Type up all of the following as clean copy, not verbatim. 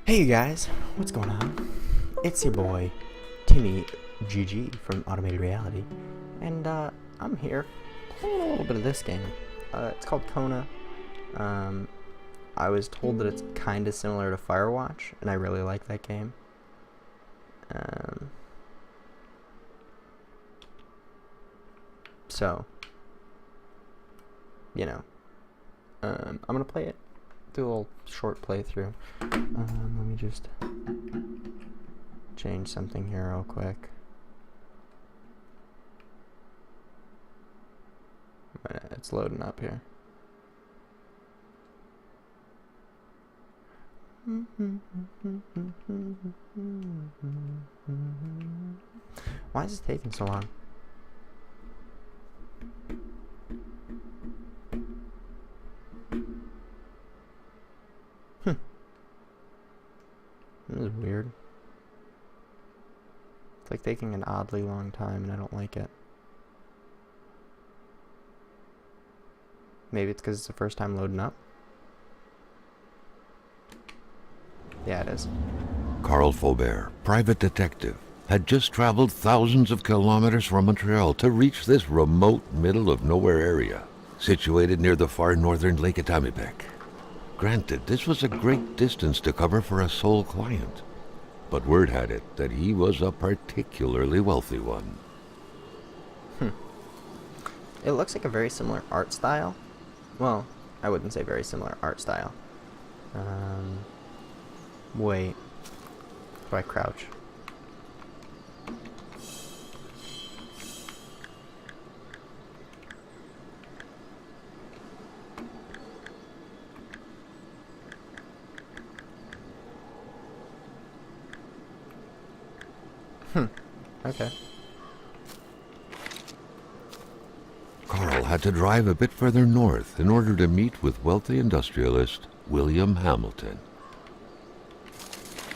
Hey you guys, what's going on? It's your boy, Timmy GG from Automated Reality, and I'm here playing a little bit of this game. It's called Kona. I was told that it's kind of similar to Firewatch, and I really like that game. So, you know, I'm gonna play it. Do a little short playthrough. Let me just change something here real quick. It's loading up here. Why is this taking so long? This is weird. It's like taking an oddly long time and I don't like it. Maybe it's because it's the first time loading up? Yeah, it is. Carl Faubert, private detective, had just traveled thousands of kilometers from Montreal to reach this remote middle-of-nowhere area, situated near the far northern Lake Etamipek. Granted, this was a great distance to cover for a sole client, but word had it that he was a particularly wealthy one. It looks like a very similar art style. Well, I wouldn't say very similar art style. Wait. Do I crouch? Okay. Carl had to drive a bit further north in order to meet with wealthy industrialist William Hamilton.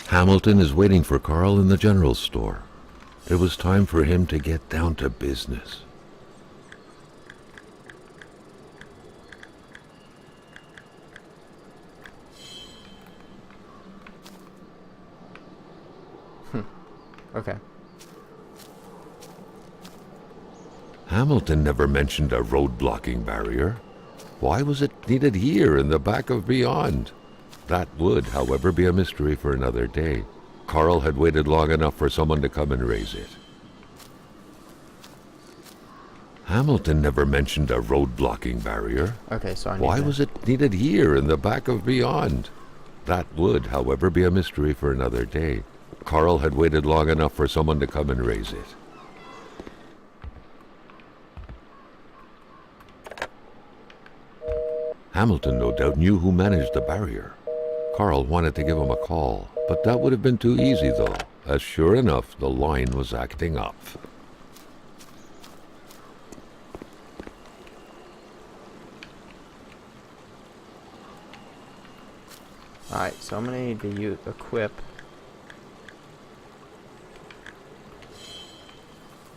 Hamilton is waiting for Carl in the general store. It was time for him to get down to business. Okay. Hamilton never mentioned a road-blocking barrier. Why was it needed here in the back of Beyond? That would, however, be a mystery for another day. Carl had waited long enough for someone to come and raise it. Hamilton never mentioned a road-blocking barrier. Okay, so Why was it needed here in the back of Beyond? That would, however, be a mystery for another day. Carl had waited long enough for someone to come and raise it. Hamilton no doubt knew who managed the barrier. Carl wanted to give him a call, but that would have been too easy though, as sure enough the line was acting up. Alright, so I'm gonna need to equip.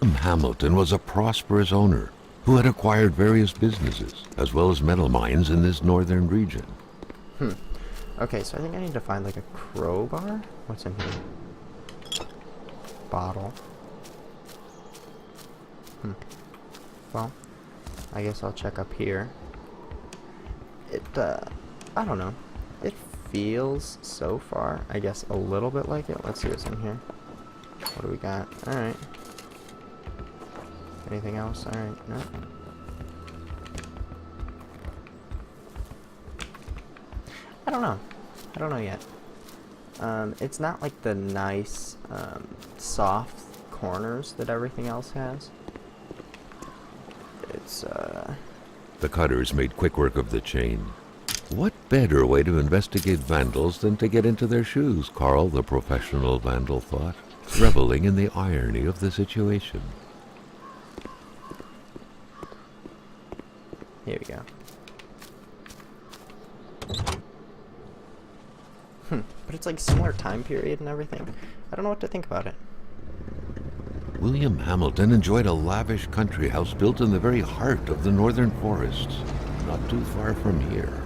Hamilton was a prosperous owner who had acquired various businesses, as well as metal mines in this northern region. Okay, so I think I need to find like a crowbar. What's in here? Bottle. Well, I guess I'll check up here. I don't know. It feels so far, I guess, a little bit like it. Let's see what's in here. What do we got? Alright. Anything else? Alright, no. I don't know. I don't know yet. It's not like the nice, soft corners that everything else has. It's, The cutters made quick work of the chain. What better way to investigate vandals than to get into their shoes, Carl, the professional vandal, thought, reveling in the irony of the situation. Here we go. But it's like similar time period and everything. I don't know what to think about it. William Hamilton enjoyed a lavish country house built in the very heart of the northern forests, not too far from here.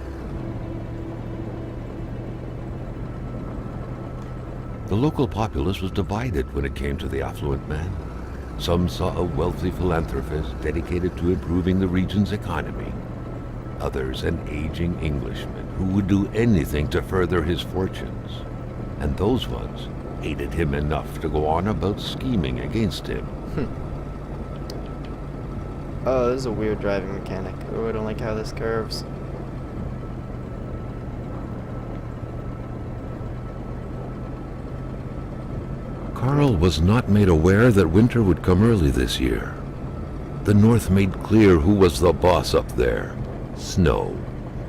The local populace was divided when it came to the affluent man. Some saw a wealthy philanthropist dedicated to improving the region's economy. Others an aging Englishman who would do anything to further his fortunes. And those ones hated him enough to go on about scheming against him. Oh, this is a weird driving mechanic. Oh, I don't like how this curves. Carl was not made aware that winter would come early this year. The North made clear who was the boss up there. Snow,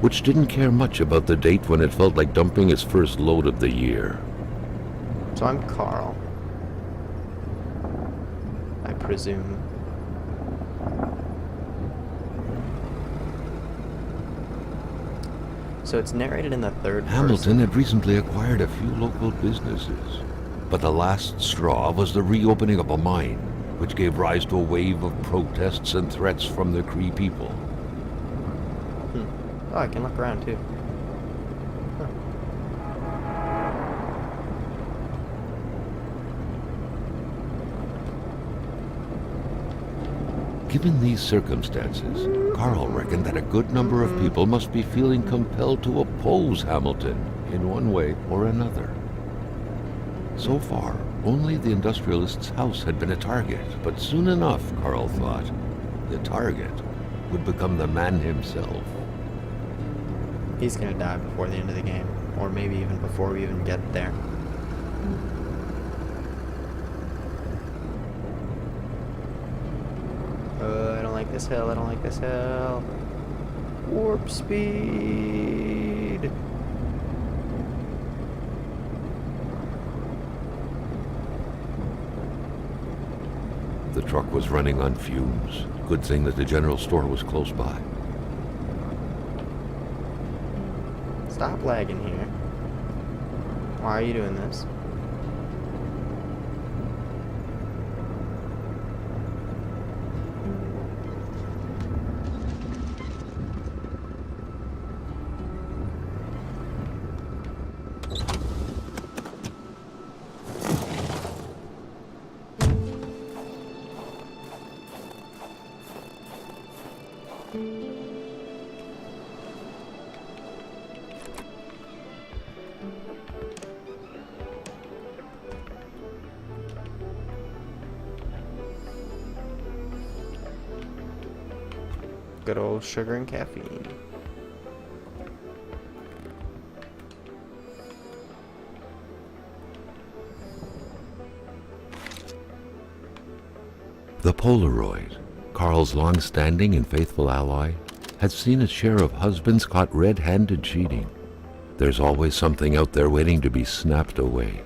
which didn't care much about the date when it felt like dumping its first load of the year. So I'm Carl, I presume. So it's narrated in the third Hamilton person. had recently acquired a few local businesses, but the last straw was the reopening of a mine, which gave rise to a wave of protests and threats from the Cree people. Oh, I can look around too. Huh. Given these circumstances, Carl reckoned that a good number of people must be feeling compelled to oppose Hamilton in one way or another. So far, only the industrialist's house had been a target, but soon enough, Carl thought, the target would become the man himself. He's gonna die before the end of the game, or maybe even before we even get there. I don't like this hill, I don't like this hill. Warp speed! The truck was running on fumes. Good thing that the general store was close by. Stop lagging here. Why are you doing this? Good old sugar and caffeine. The Polaroid, Carl's long-standing and faithful ally, had seen its share of husbands caught red-handed cheating. There's always something out there waiting to be snapped away.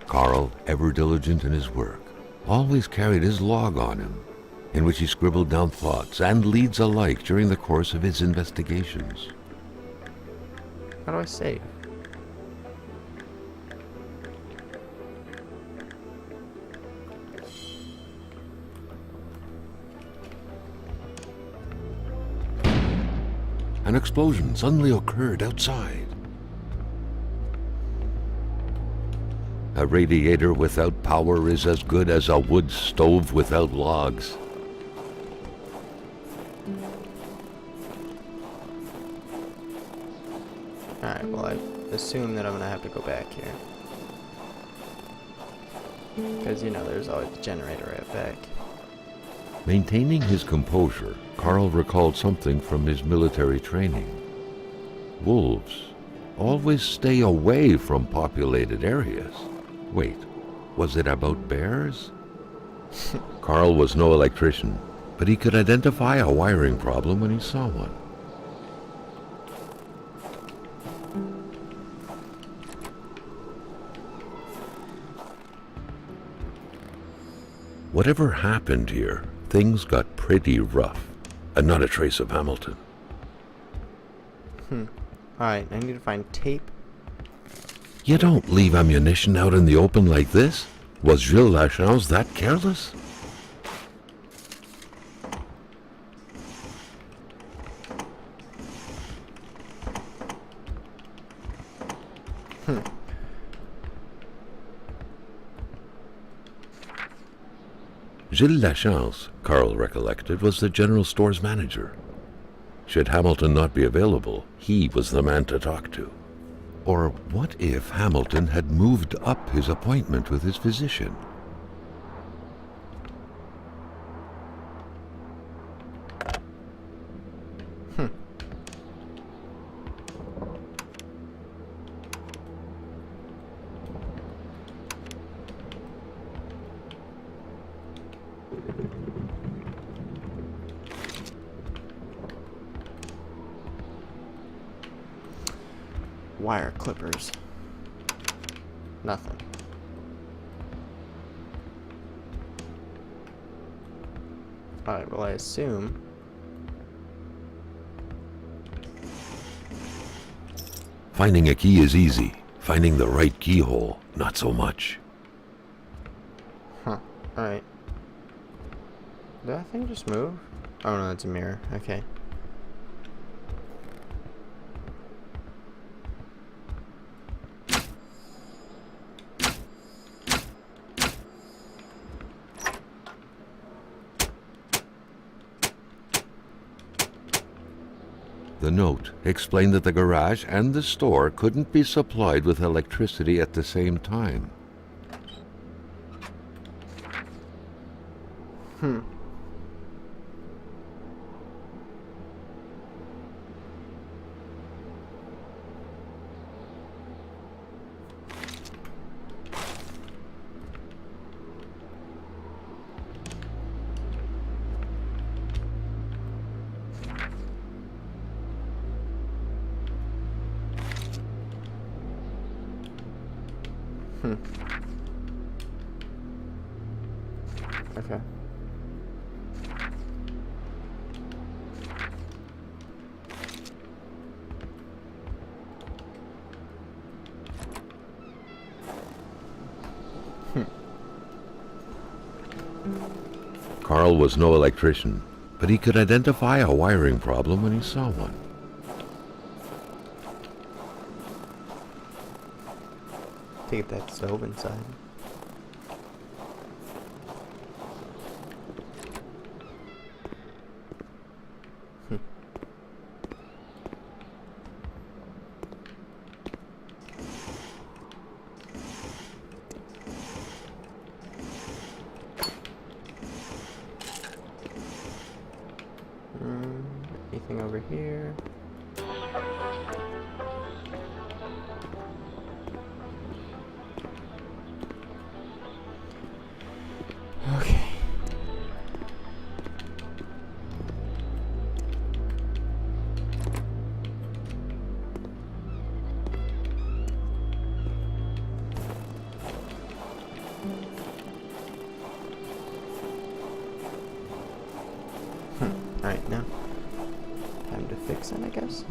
Carl, ever diligent in his work, always carried his log on him, in which he scribbled down thoughts and leads alike during the course of his investigations. How do I save? An explosion suddenly occurred outside. A radiator without power is as good as a wood stove without logs. Alright, well I assume that I'm gonna have to go back here. Because, you know, there's always the generator right back. Maintaining his composure, Carl recalled something from his military training. Wolves always stay away from populated areas. Wait, was it about bears? Carl was no electrician, but he could identify a wiring problem when he saw one. Whatever happened here, things got pretty rough, and not a trace of Hamilton. Alright, I need to find tape. You don't leave ammunition out in the open like this. Was Gilles Lachance that careless? Gilles Lachance, Carl recollected, was the general store's manager. Should Hamilton not be available, he was the man to talk to. Or what if Hamilton had moved up his appointment with his physician? Wire clippers. Nothing. Alright, well I assume... Finding a key is easy. Finding the right keyhole, not so much. Huh. Alright. Did that thing just move? Oh no, it's a mirror. Okay. The note explained that the garage and the store couldn't be supplied with electricity at the same time. Okay. Carl was no electrician, but he could identify a wiring problem when he saw one. Take that stove inside. Anything over here? Okay. Alright, now time to fix it, I guess.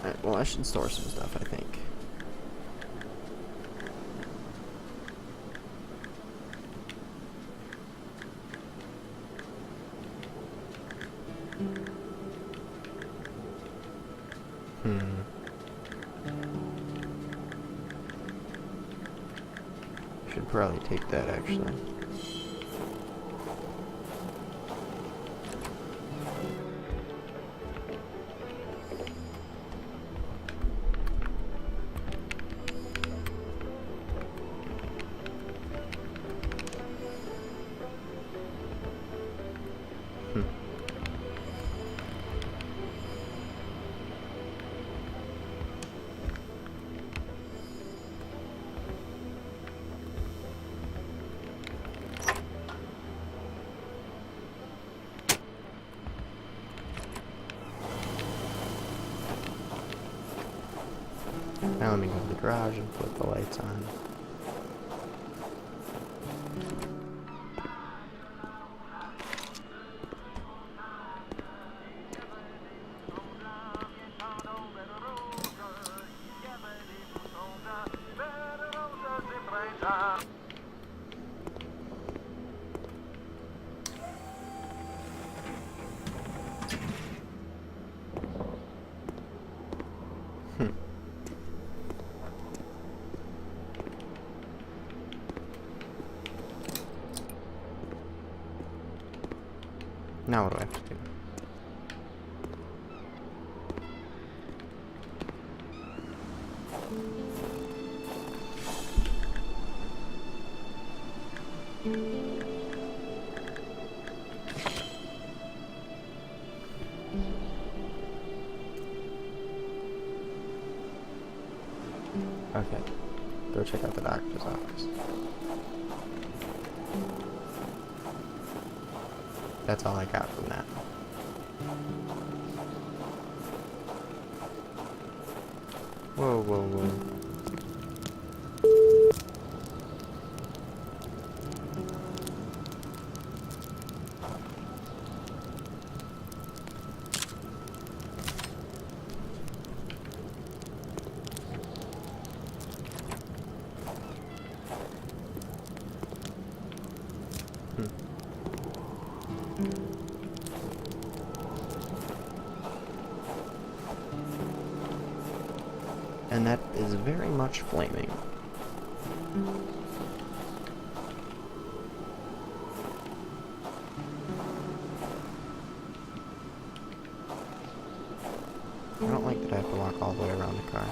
Alright, well I should store some stuff, I think. Should probably take that actually. Now let me go to the garage and put the lights on. Now what do I have to do? Okay, go check out the doctor's office. That's all I got from that. Whoa, whoa, whoa. And that is very much flaming. I don't like that I have to walk all the way around the car.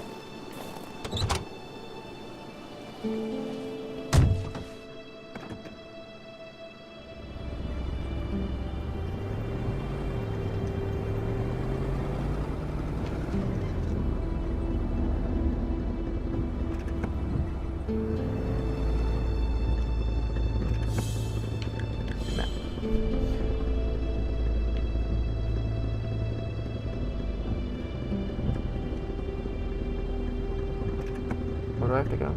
Where do I have to go?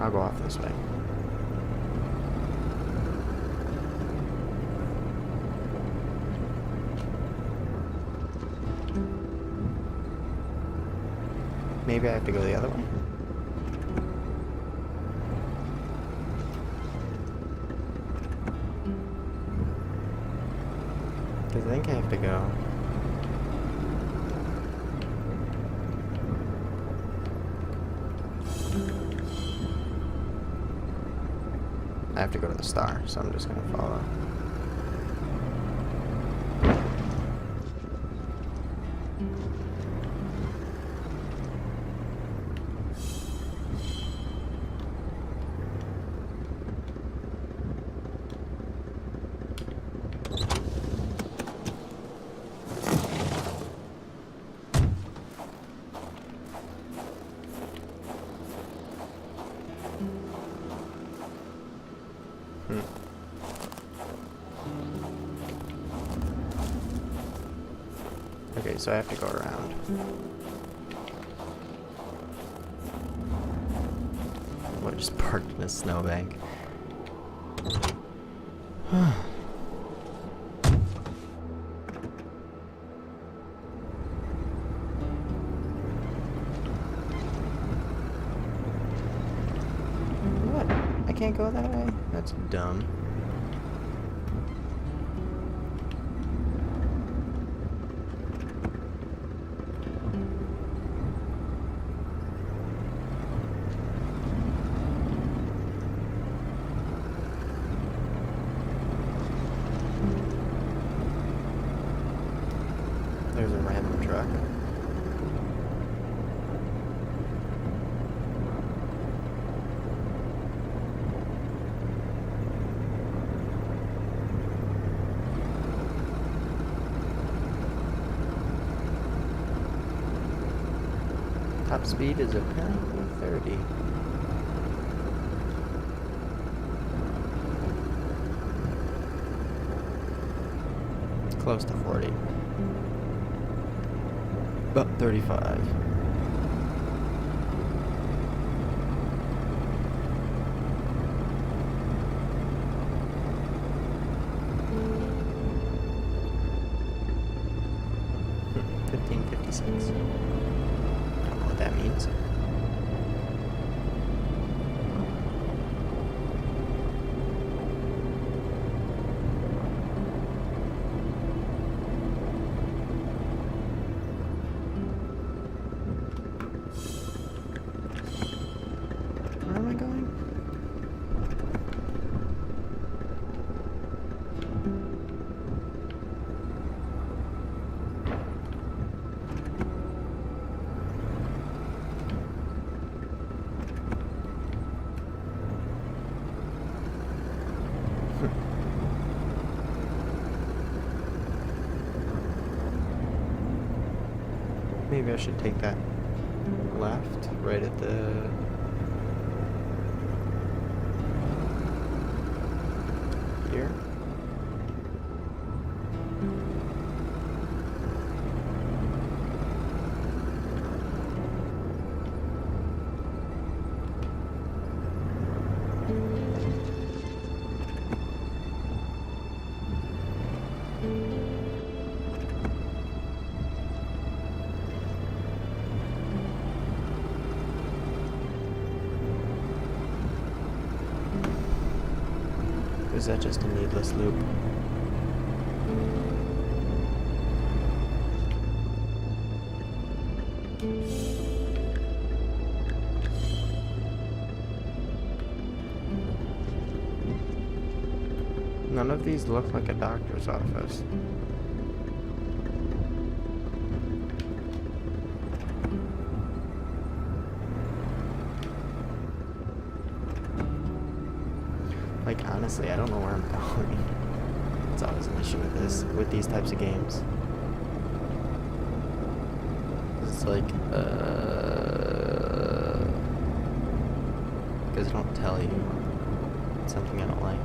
I'll go off this way. Maybe I have to go the other way? Because I think I have to go. I have to go to the star, so I'm just gonna follow. Okay, so I have to go around. What, I just parked in a snowbank? What? I can't go that way? That's dumb. There's a random truck. Top speed is apparently 30. close to 40. About 35. $15.56. I don't know what that means. Where am I going? Maybe I should take that left right at the... here. Is that just a needless loop? None of these look like a doctor's office. Like, honestly, I don't know where I'm going. It's always an issue with these types of games. It's like, because they don't tell you. It's something I don't like.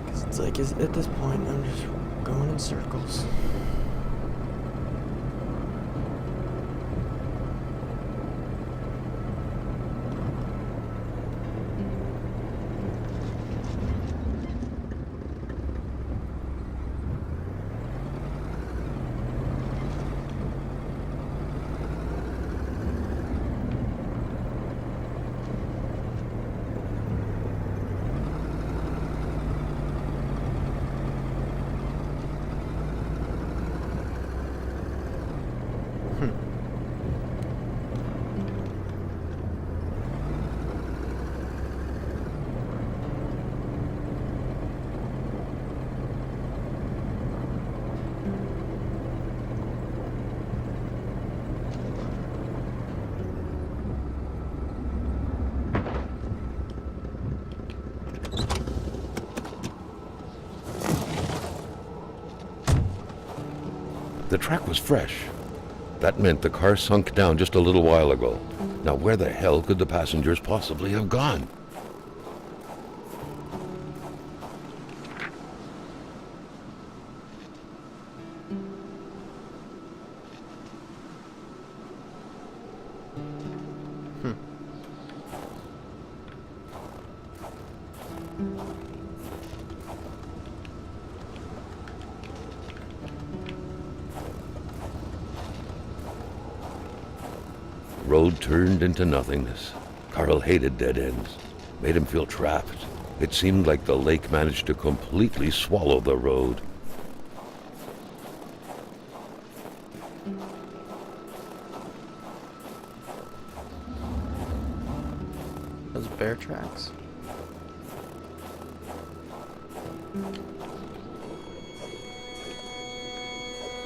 Because it's like, at this point, I'm just going in circles. The track was fresh. That meant the car sunk down just a little while ago. Now where the hell could the passengers possibly have gone? Road turned into nothingness. Carl hated dead ends. Made him feel trapped. It seemed like the lake managed to completely swallow the road. Those bear tracks.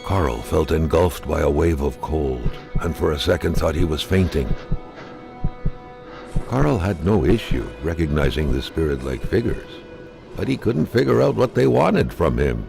Carl felt engulfed by a wave of cold, and for a second thought he was fainting. Carl had no issue recognizing the spirit-like figures, but he couldn't figure out what they wanted from him.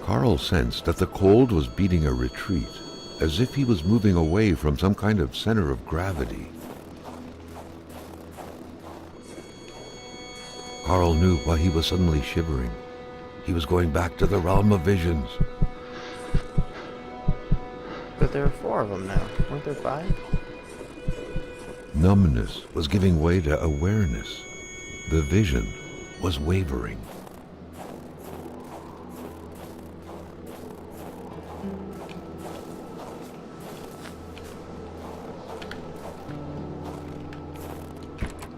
Carl sensed that the cold was beating a retreat, as if he was moving away from some kind of center of gravity. Carl knew why he was suddenly shivering. He was going back to the realm of visions. But there are 4 of them now. Weren't there 5? Numbness was giving way to awareness. The vision was wavering.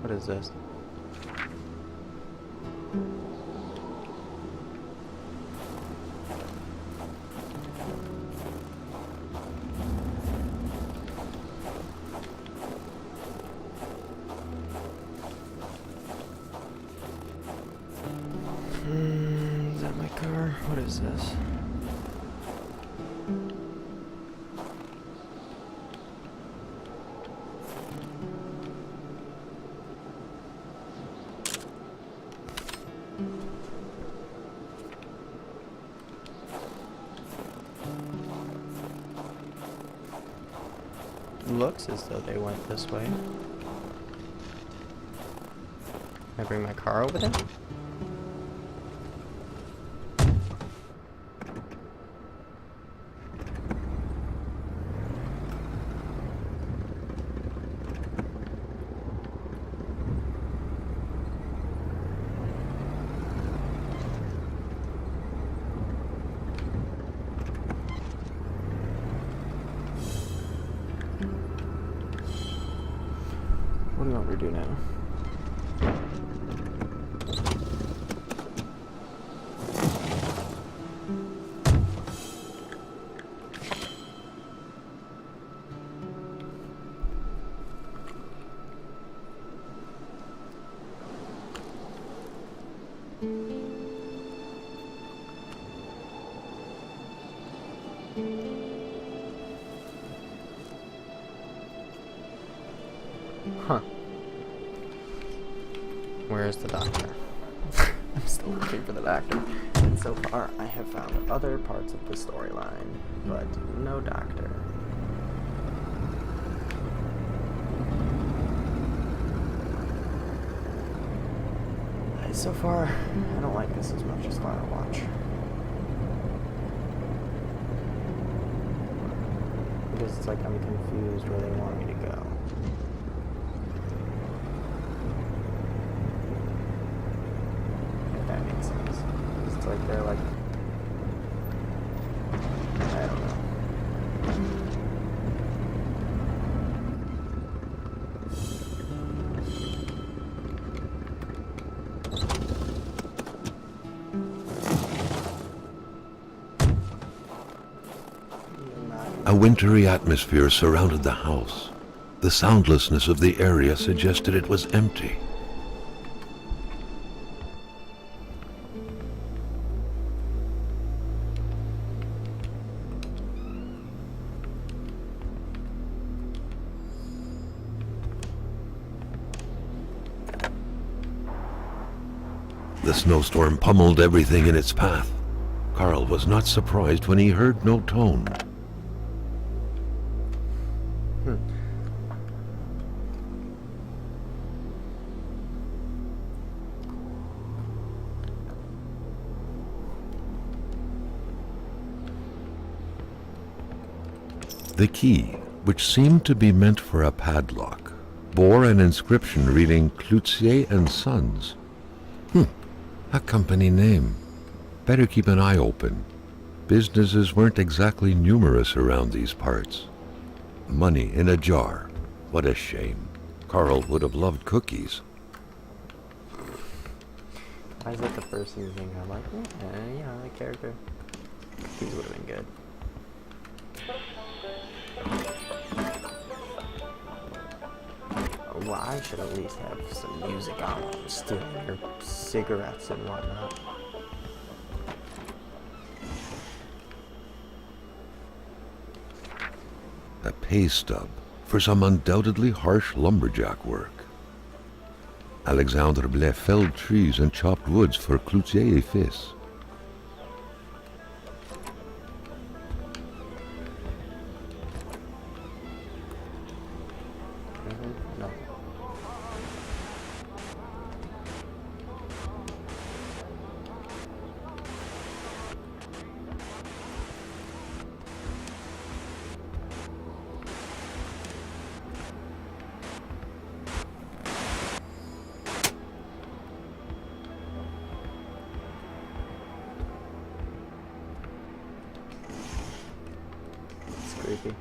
What is this? Is that my car? What is this? Looks as though they went this way. Can I bring my car over there? What do you want me to do now? Huh. Where's the doctor? I'm still looking for the doctor. And so far, I have found other parts of the storyline, but no doctor. So far, I don't like this as much as Firewatch. Because it's like I'm confused where they want me to go. If that makes sense. It's like they're like, I don't know. A wintry atmosphere surrounded the house. The soundlessness of the area suggested it was empty. The snowstorm pummeled everything in its path. Carl was not surprised when he heard no tone. The key, which seemed to be meant for a padlock, bore an inscription reading Cloutier and Sons. A company name. Better keep an eye open. Businesses weren't exactly numerous around these parts. Money in a jar. What a shame. Carl would have loved cookies. Why is that the first thing you think? I'm like, the character. These would have been good. Well, I should at least have some music on while I'm stealing your cigarettes and whatnot. A pay stub for some undoubtedly harsh lumberjack work. Alexandre Blais felled trees and chopped woods for Cloutier et Fils. No. It's creepy.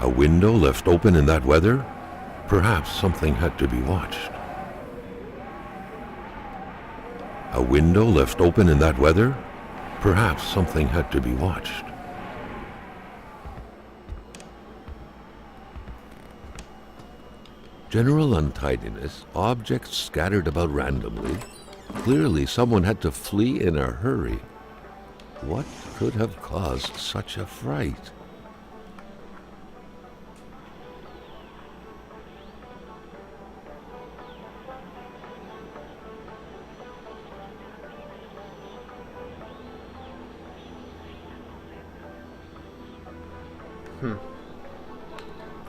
A window left open in that weather? Perhaps something had to be watched. A window left open in that weather? Perhaps something had to be watched. General untidiness, objects scattered about randomly. Clearly someone had to flee in a hurry. What could have caused such a fright?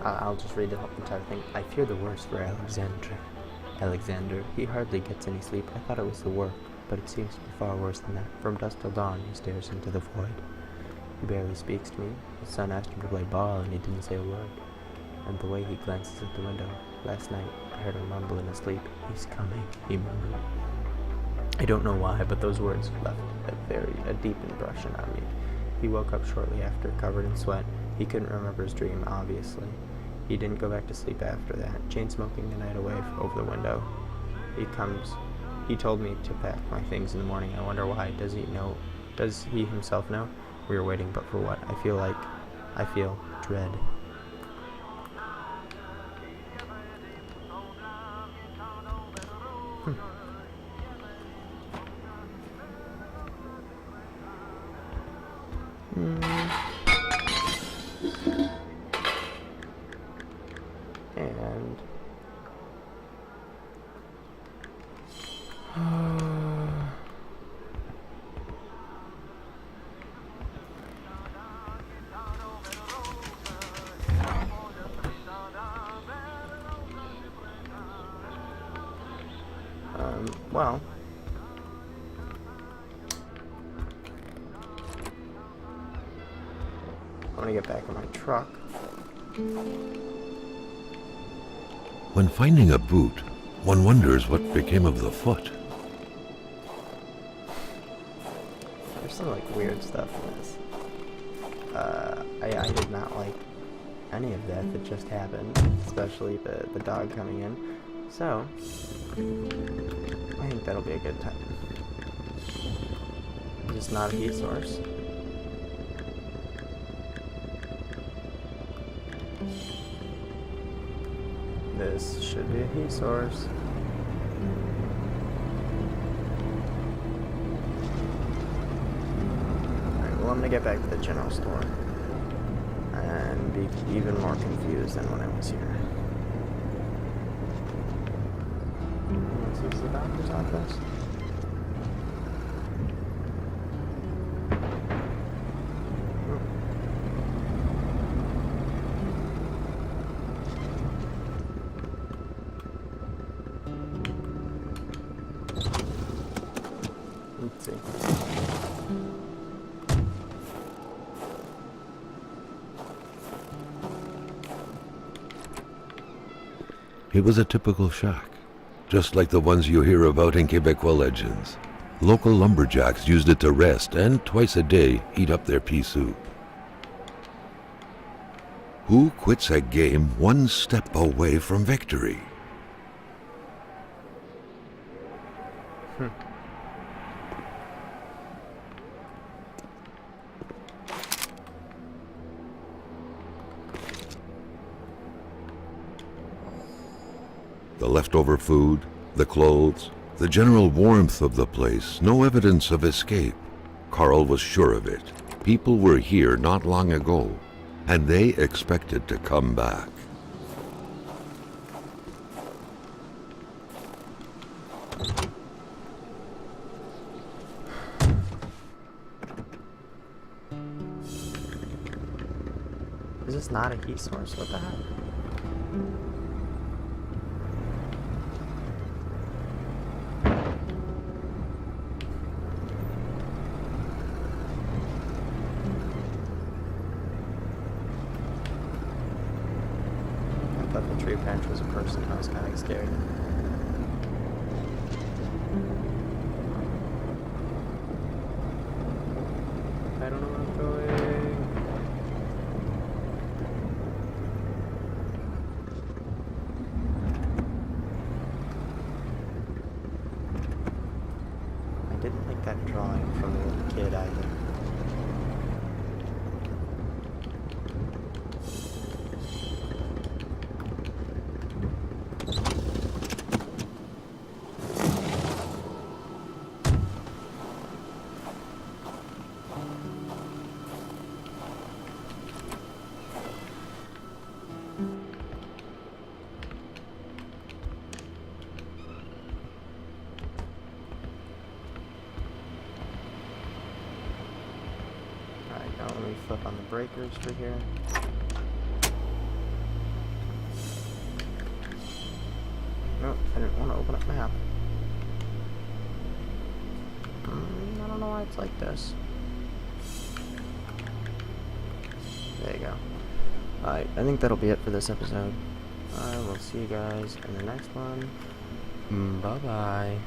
I'll just read the entire thing. I fear the worst for Alexander. He hardly gets any sleep. I thought it was the work, but it seems to be far worse than that. From dusk till dawn, he stares into the void. He barely speaks to me. His son asked him to play ball, and he didn't say a word. And the way he glances at the window. Last night, I heard him mumble in his sleep. He's coming, he murmured. I don't know why, but those words left a deep impression on me. He woke up shortly after, covered in sweat. He couldn't remember his dream, obviously. He didn't go back to sleep after that, chain smoking the night away over the window. He told me to pack my things in the morning. I wonder why. Does he himself know? We were waiting, but for what? I feel dread. And well, I want to get back in my truck. When finding a boot, one wonders what became of the foot. There's some weird stuff in this. I did not like any of that just happened, especially the dog coming in. So I think that'll be a good time. Just not a heat source. This should be a heat source. Alright, well, I'm gonna get back to the general store and be even more confused than when I was here. This is the doctor's office. Let's see. It was a typical shack, just like the ones you hear about in Quebecois legends. Local lumberjacks used it to rest and twice a day eat up their pea soup. Who quits a game one step away from victory? The leftover food, the clothes, The general warmth of the place, no evidence of escape. Carl was sure of it. People were here not long ago, and they expected to come back. Is this not a heat source? What the heck? I thought the tree branch was a person. I was kind of scared. I don't know where I'm going. I didn't like that drawing from the little kid either. Alright, now let me flip on the breakers for here. Nope, I didn't want to open up map. I don't know why it's like this. There you go. Alright, I think that'll be it for this episode. I will see you guys in the next one. Bye-bye.